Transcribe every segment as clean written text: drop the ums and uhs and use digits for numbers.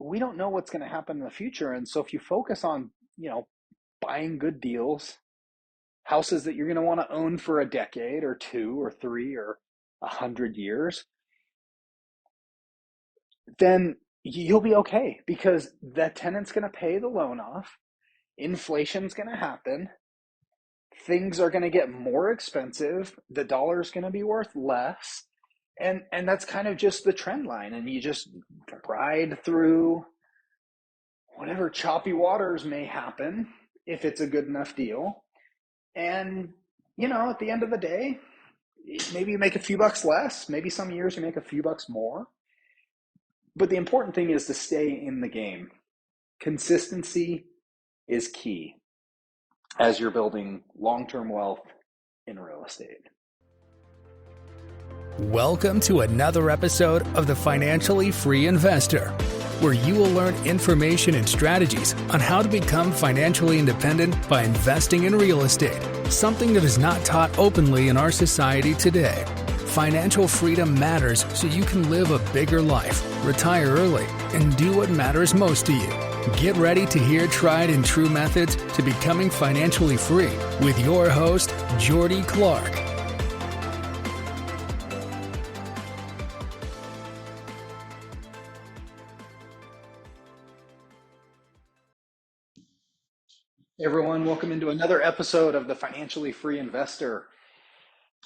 we don't know what's going to happen in the future. And so if you focus on, buying good deals, houses that you're going to want to own for a decade or two or three or 100 years, then you'll be okay because the tenant's going to pay the loan off. Inflation's going to happen. Things are going to get more expensive. The dollar's going to be worth less. And that's kind of just the trend line. And you just ride through whatever choppy waters may happen if it's a good enough deal. And, at the end of the day, maybe you make a few bucks less. Maybe some years you make a few bucks more. But the important thing is to stay in the game. Consistency is key as you're building long-term wealth in real estate. Welcome to another episode of The Financially Free Investor, where you will learn information and strategies on how to become financially independent by investing in real estate, something that is not taught openly in our society today. Financial freedom matters so you can live a bigger life, retire early, and do what matters most to you. Get ready to hear tried and true methods to becoming financially free with your host, Jordy Clark. Hey everyone, welcome into another episode of The Financially Free Investor.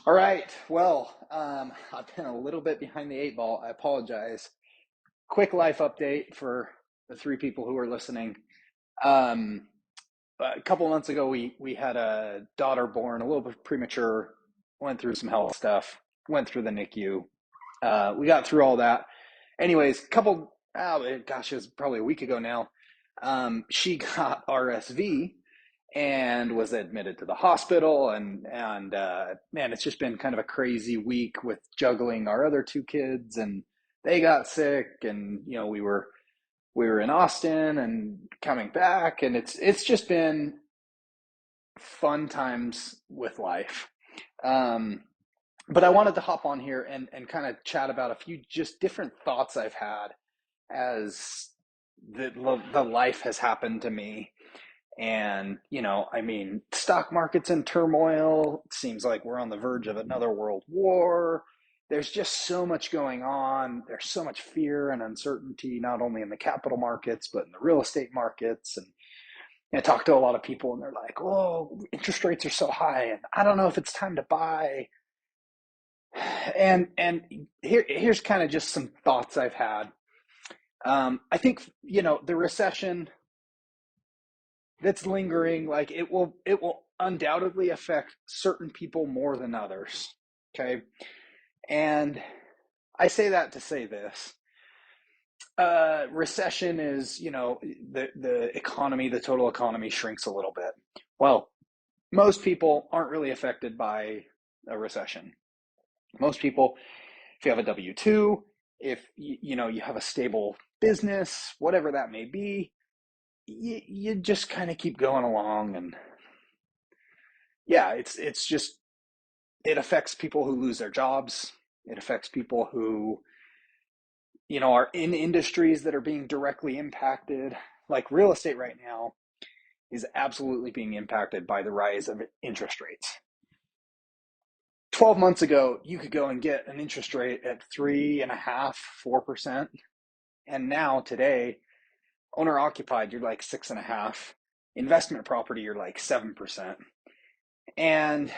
All right, well, I've been a little bit behind the eight ball. I apologize. Quick life update for the three people who are listening. A couple months ago, we had a daughter born, a little bit premature, went through some health stuff, went through the NICU. We got through all that. Anyways, it was probably a week ago now. She got RSV and was admitted to the hospital, and man, it's just been kind of a crazy week with juggling our other two kids, and they got sick, and we were in Austin and coming back, and it's just been fun times with life. But I wanted to hop on here and kind of chat about a few just different thoughts I've had as the life has happened to me. And, stock market's in turmoil. It seems like we're on the verge of another world war. There's just so much going on. There's so much fear and uncertainty, not only in the capital markets, but in the real estate markets. And I talk to a lot of people and they're like, oh, interest rates are so high and I don't know if it's time to buy. And here's kind of just some thoughts I've had. I think, the recession that's lingering, like it will undoubtedly affect certain people more than others. Okay. And I say that to say this. Recession is, the economy, the total economy shrinks a little bit. Well, most people aren't really affected by a recession. Most people, if you have a W-2, if you have a stable business, whatever that may be, you just kind of keep going along. And yeah, it's just, it affects people who lose their jobs. It affects people who, are in industries that are being directly impacted. Like real estate right now is absolutely being impacted by the rise of interest rates. 12 months ago, you could go and get an interest rate at 3.5%, 4%. And now today, owner occupied, you're like 6.5%. Investment property, you're like 7%. And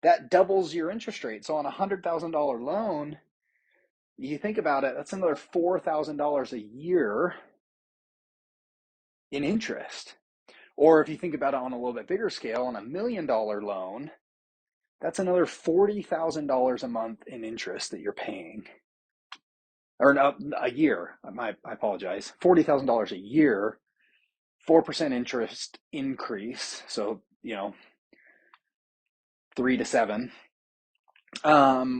that doubles your interest rate. So on a $100,000 loan, you think about it, that's another $4,000 a year in interest. Or if you think about it on a little bit bigger scale, on $1 million loan, that's another $40,000 a month in interest that you're paying. Or a year, I apologize, $40,000 a year, 4% interest increase. So, 3 to 7,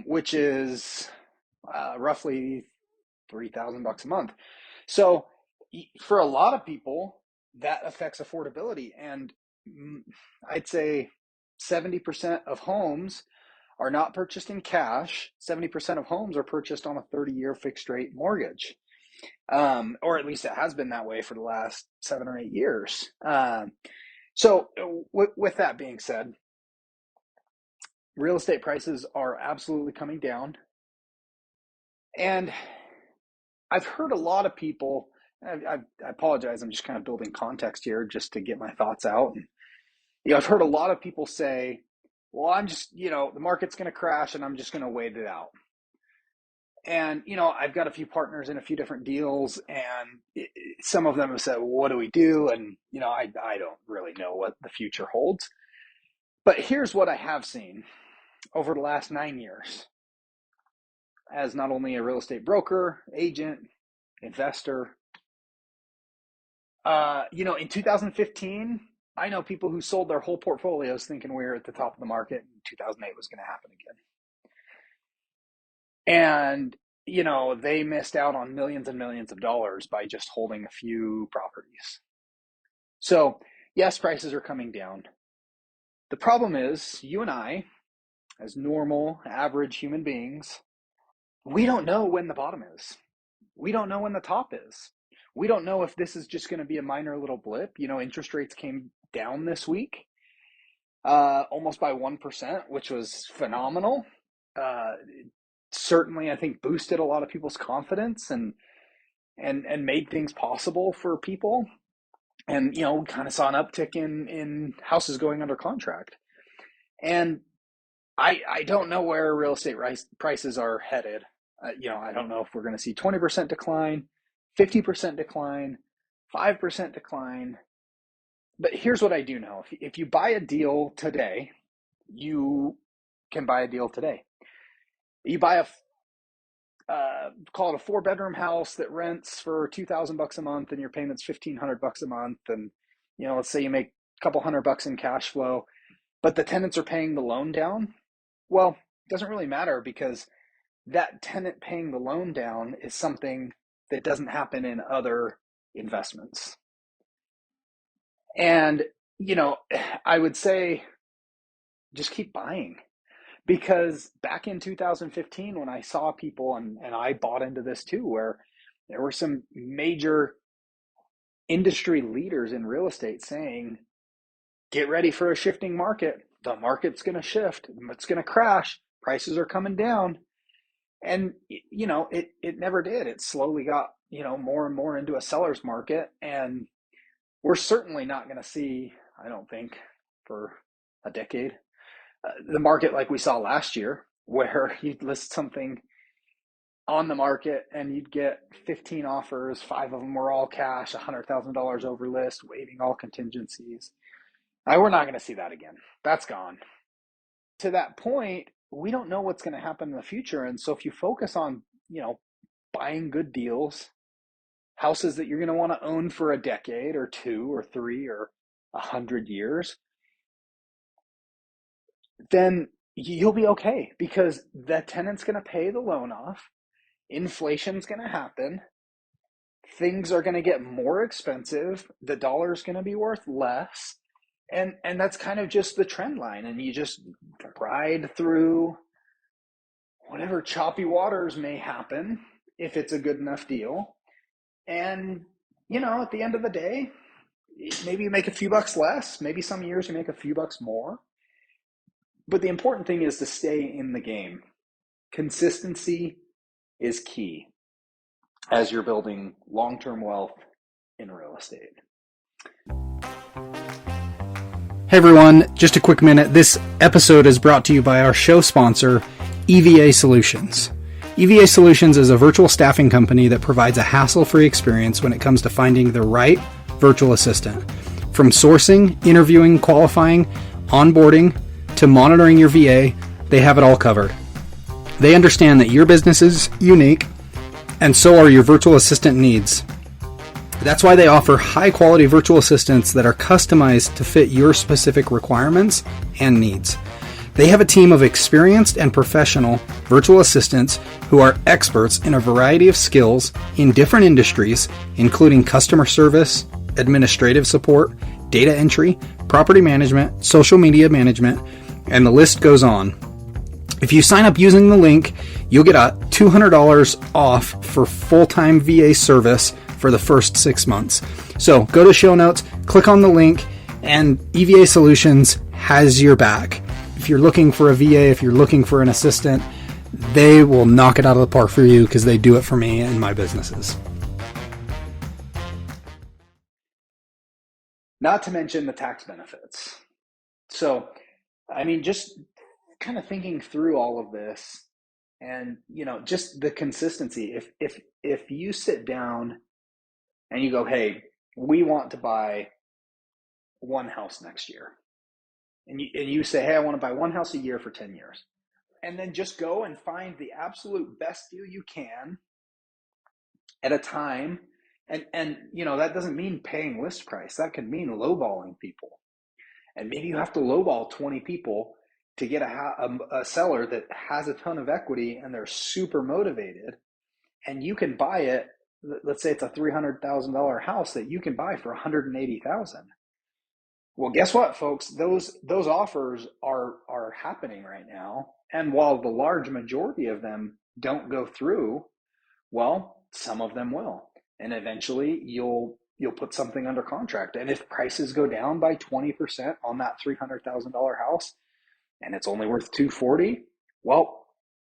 which is roughly $3,000 a month. So for a lot of people, that affects affordability. And I'd say 70% of homes are not purchased in cash. 70% of homes are purchased on a 30-year fixed rate mortgage. Or at least it has been that way for the last 7 or 8 years. So with that being said, real estate prices are absolutely coming down. And I've heard a lot of people, I apologize, I'm just kind of building context here just to get my thoughts out. And, I've heard a lot of people say, well, I'm just, the market's going to crash and I'm just going to wait it out. And, I've got a few partners in a few different deals, and some of them have said, well, what do we do? And, I don't really know what the future holds. But here's what I have seen over the last 9 years as not only a real estate broker, agent, investor. In 2015, I know people who sold their whole portfolios thinking we were at the top of the market, and 2008 was going to happen again. And, they missed out on millions and millions of dollars by just holding a few properties. So, yes, prices are coming down. The problem is, you and I, as normal, average human beings, we don't know when the bottom is. We don't know when the top is. We don't know if this is just going to be a minor little blip. Interest rates came down this week, almost by 1%, which was phenomenal. Certainly, I think, boosted a lot of people's confidence and made things possible for people. And, we kind of saw an uptick in houses going under contract. And I don't know where real estate prices are headed. I don't know if we're going to see 20% decline, 50% decline, 5% decline. But here's what I do know. If you buy a deal today, you can buy a deal today. You buy call it a 4-bedroom house that rents for $2,000 a month, and your payment's $1,500 a month. And, let's say you make a couple $100 in cash flow, but the tenants are paying the loan down. Well, it doesn't really matter, because that tenant paying the loan down is something that doesn't happen in other investments. And, I would say just keep buying, because back in 2015, when I saw people, and I bought into this too, where there were some major industry leaders in real estate saying, get ready for a shifting market. The market's going to shift. It's going to crash. Prices are coming down. And, it never did. It slowly got, more and more into a seller's market. And we're certainly not going to see, I don't think, for a decade, the market like we saw last year, where you'd list something on the market and you'd get 15 offers, 5 of them were all cash, $100,000 over list, waiving all contingencies. We're not going to see that again. That's gone. To that point, we don't know what's going to happen in the future. And so if you focus on, buying good deals, houses that you're going to want to own for a decade or 2 or 3 or 100 years, then you'll be okay, because the tenant's going to pay the loan off. Inflation's going to happen. Things are going to get more expensive. The dollar's going to be worth less. And that's kind of just the trend line. And you just ride through whatever choppy waters may happen if it's a good enough deal. And, at the end of the day, maybe you make a few bucks less. Maybe some years you make a few bucks more. But the important thing is to stay in the game. Consistency is key as you're building long-term wealth in real estate. Hey everyone, just a quick minute. This episode is brought to you by our show sponsor, EVA Solutions. EVA Solutions is a virtual staffing company that provides a hassle-free experience when it comes to finding the right virtual assistant. From sourcing, interviewing, qualifying, onboarding, to monitoring your VA, they have it all covered. They understand that your business is unique, and so are your virtual assistant needs. That's why they offer high-quality virtual assistants that are customized to fit your specific requirements and needs. They have a team of experienced and professional virtual assistants who are experts in a variety of skills in different industries, including customer service, administrative support, data entry, property management, social media management, and the list goes on. If you sign up using the link, you'll get a $200 off for full-time VA service for the first 6 months. So go to show notes, click on the link, and EVA Solutions has your back. If you're looking for a VA, if you're looking for an assistant, they will knock it out of the park for you because they do it for me and my businesses. Not to mention the tax benefits. So, I mean, just kind of thinking through all of this and, just the consistency. If you sit down and you go, hey, we want to buy one house next year. And you say, hey, I want to buy one house a year for 10 years. And then just go and find the absolute best deal you can at a time. And that doesn't mean paying list price. That could mean lowballing people. And maybe you have to lowball 20 people to get a seller that has a ton of equity and they're super motivated. And you can buy it. Let's say it's a $300,000 house that you can buy for $180,000. Well, guess what, folks? Those offers are happening right now. And while the large majority of them don't go through, well, some of them will. And eventually you'll put something under contract. And if prices go down by 20% on that $300,000 house and it's only worth $240,000, well,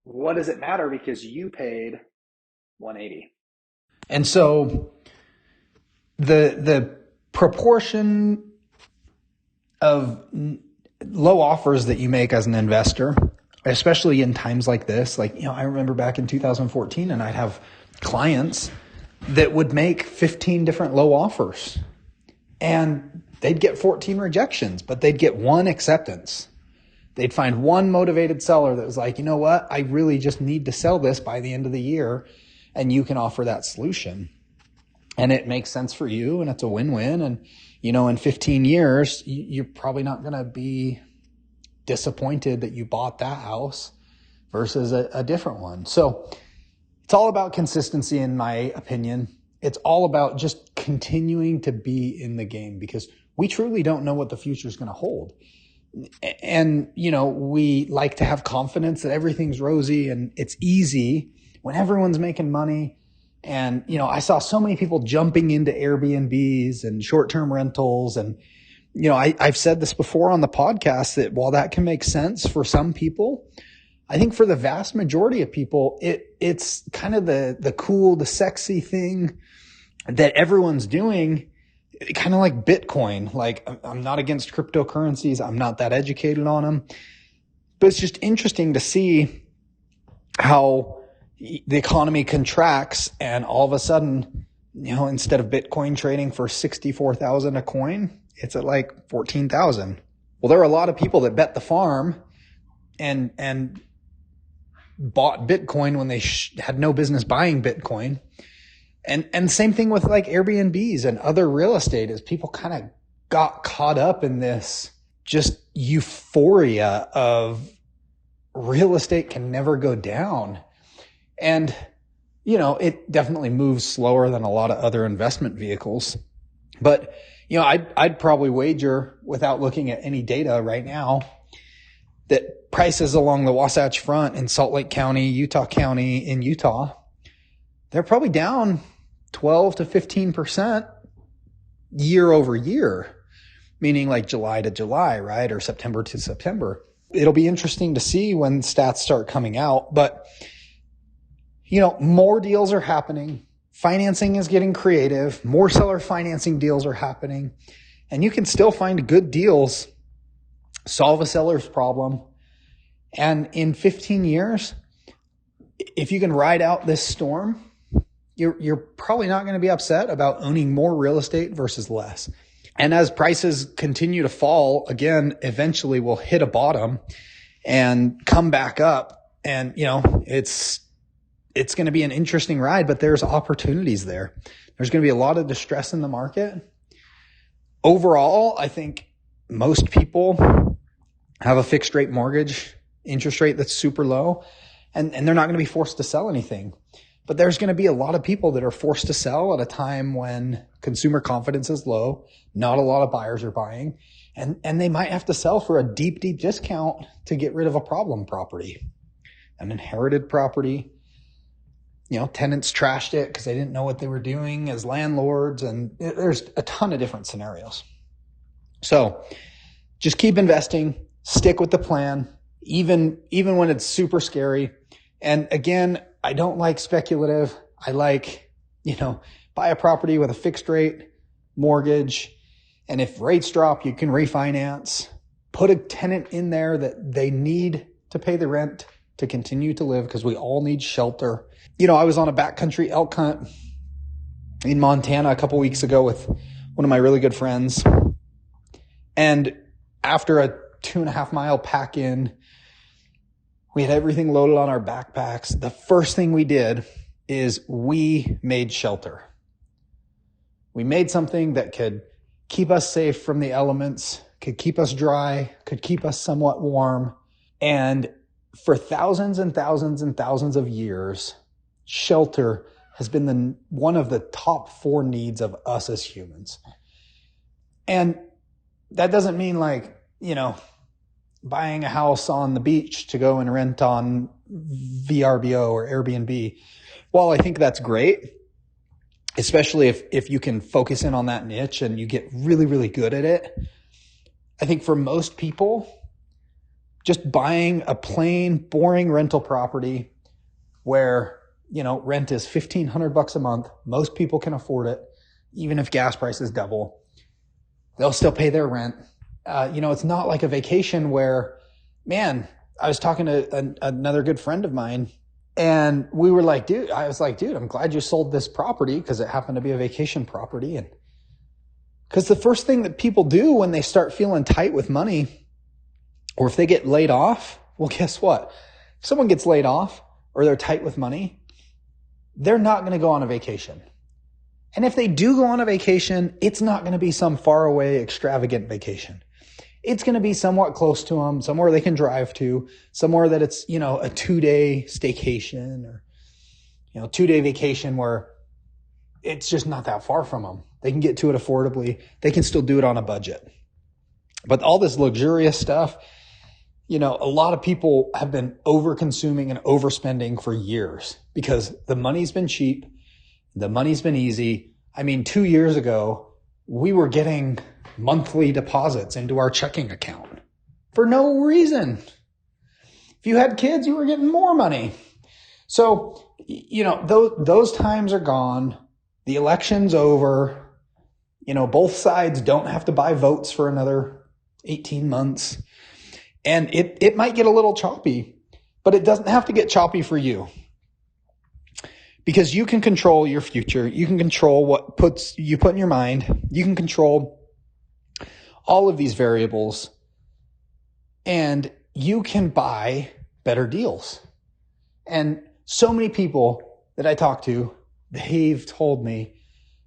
what does it matter because you paid $180,000? And so the proportion of low offers that you make as an investor, especially in times like this, I remember back in 2014 and I'd have clients that would make 15 different low offers and they'd get 14 rejections, but they'd get one acceptance. They'd find one motivated seller that was like, you know what? I really just need to sell this by the end of the year. And you can offer that solution and it makes sense for you and it's a win-win. And, in 15 years, you're probably not going to be disappointed that you bought that house versus a different one. So it's all about consistency, in my opinion. It's all about just continuing to be in the game because we truly don't know what the future is going to hold. And, we like to have confidence that everything's rosy and it's easy when everyone's making money. And, I saw so many people jumping into Airbnbs and short-term rentals. And, I've said this before on the podcast that while that can make sense for some people, I think for the vast majority of people, it's kind of the cool, the sexy thing that everyone's doing, kind of like Bitcoin. Like, I'm not against cryptocurrencies. I'm not that educated on them, but it's just interesting to see how the economy contracts and all of a sudden, instead of Bitcoin trading for 64,000 a coin, it's at like 14,000. Well, there are a lot of people that bet the farm and bought Bitcoin when they had no business buying Bitcoin. And same thing with like Airbnbs and other real estate is people kind of got caught up in this just euphoria of real estate can never go down. And, it definitely moves slower than a lot of other investment vehicles. But, I'd probably wager without looking at any data right now that prices along the Wasatch Front in Salt Lake County, Utah County in Utah, they're probably down 12 to 15% year over year, meaning like July to July, right? Or September to September. It'll be interesting to see when stats start coming out, but more deals are happening. Financing is getting creative. More seller financing deals are happening. And you can still find good deals, solve a seller's problem. And in 15 years, if you can ride out this storm, you're probably not going to be upset about owning more real estate versus less. And as prices continue to fall, again, eventually we'll hit a bottom and come back up. And, it's going to be an interesting ride, but there's opportunities there. There's going to be a lot of distress in the market. Overall, I think most people have a fixed rate mortgage interest rate that's super low, and they're not going to be forced to sell anything. But there's going to be a lot of people that are forced to sell at a time when consumer confidence is low, not a lot of buyers are buying, and they might have to sell for a deep, deep discount to get rid of a problem property. an inherited property. Tenants trashed it because they didn't know what they were doing as landlords. And there's a ton of different scenarios. So just keep investing, stick with the plan, even when it's super scary. And again, I don't like speculative. I like, buy a property with a fixed rate mortgage. And if rates drop, you can refinance. Put a tenant in there that they need to pay the rent to continue to live, because we all need shelter. I was on a backcountry elk hunt in Montana a couple weeks ago with one of my really good friends. And after a 2.5 mile pack in, we had everything loaded on our backpacks. The first thing we did is we made shelter. We made something that could keep us safe from the elements, could keep us dry, could keep us somewhat warm. And for thousands and thousands and thousands of years, shelter has been one of the top 4 needs of us as humans. And that doesn't mean buying a house on the beach to go and rent on VRBO or Airbnb. While I think that's great, especially if you can focus in on that niche and you get really, really good at it, I think for most people, just buying a plain, boring rental property where, rent is $1,500 a month, most people can afford it, even if gas prices double, they'll still pay their rent. It's not like a vacation where, man, I was talking to another good friend of mine, and we were like, dude, I'm glad you sold this property, because it happened to be a vacation property. And because the first thing that people do when they start feeling tight with money, or if they get laid off, well, guess what? If someone gets laid off or they're tight with money, they're not going to go on a vacation. And if they do go on a vacation, it's not going to be some faraway, extravagant vacation. It's going to be somewhat close to them, somewhere they can drive to, somewhere that it's, a 2-day staycation or, 2-day vacation where it's just not that far from them. They can get to it affordably. They can still do it on a budget. But all this luxurious stuff, a lot of people have been over-consuming and overspending for years because the money's been cheap. The money's been easy. 2 years ago, we were getting monthly deposits into our checking account for no reason. If you had kids, you were getting more money. So, those times are gone. The election's over. Both sides don't have to buy votes for another 18 months. And it might get a little choppy, but it doesn't have to get choppy for you. Because you can control your future. You can control what you put in your mind. You can control all of these variables. And you can buy better deals. And so many people that I talk to, they've told me,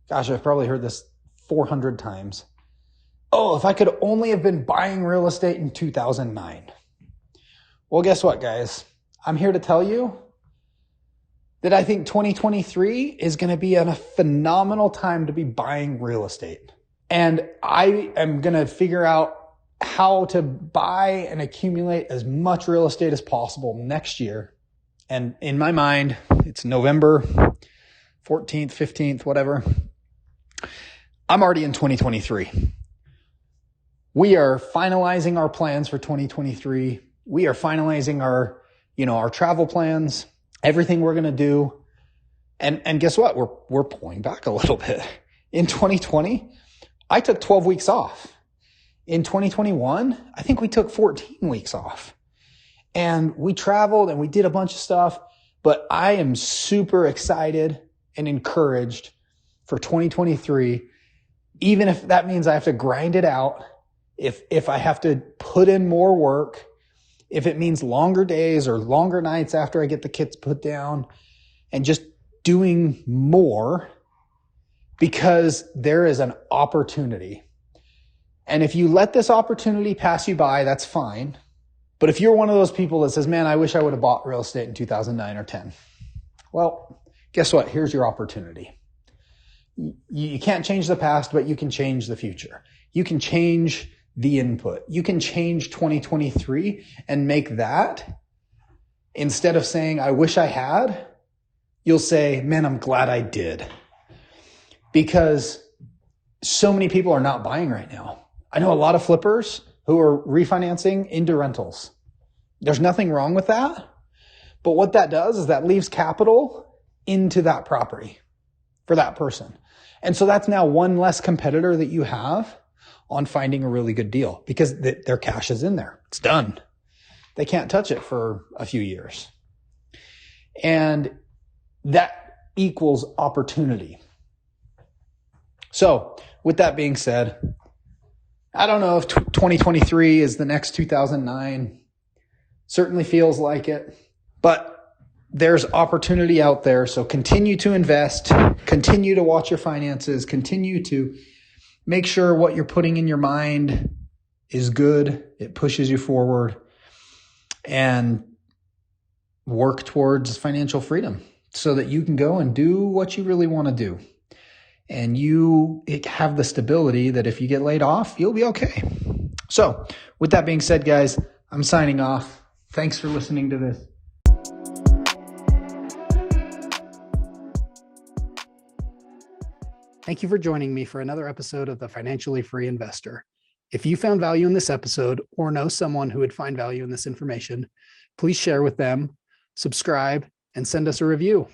gosh, I've probably heard this 400 times. Oh, if I could only have been buying real estate in 2009. Well, guess what, guys? I'm here to tell you that I think 2023 is going to be a phenomenal time to be buying real estate. And I am going to figure out how to buy and accumulate as much real estate as possible next year. And in my mind, it's November 14th, 15th, whatever. I'm already in 2023. We are finalizing our plans for 2023. We are finalizing our travel plans, everything we're going to do. And guess what? We're pulling back a little bit. In 2020, I took 12 weeks off. In 2021, I think we took 14 weeks off. And we traveled and we did a bunch of stuff, but I am super excited and encouraged for 2023, even if that means I have to grind it out, if I have to put in more work, if it means longer days or longer nights after I get the kids put down, and just doing more, because there is an opportunity. And if you let this opportunity pass you by, that's fine. But if you're one of those people that says, man, I wish I would have bought real estate in 2009 or 10. Well, guess what? Here's your opportunity. You can't change the past, but you can change the future. You can change the input. You can change 2023 and make that Instead of saying, I wish I had, you'll say, man, I'm glad I did. Because so many people are not buying right now. I know a lot of flippers who are refinancing into rentals. There's nothing wrong with that. But what that does is that leaves capital into that property for that person. And so that's now one less competitor that you have on finding a really good deal because their cash is in there. It's done. They can't touch it for a few years. And that equals opportunity. So with that being said, I don't know if 2023 is the next 2009. Certainly feels like it, but there's opportunity out there. So continue to invest, continue to watch your finances, continue to make sure what you're putting in your mind is good. It pushes you forward, and work towards financial freedom so that you can go and do what you really want to do. And you have the stability that if you get laid off, you'll be okay. So with that being said, guys, I'm signing off. Thanks for listening to this. Thank you for joining me for another episode of The Financially Free Investor. If you found value in this episode or know someone who would find value in this information, please share with them, subscribe, and send us a review.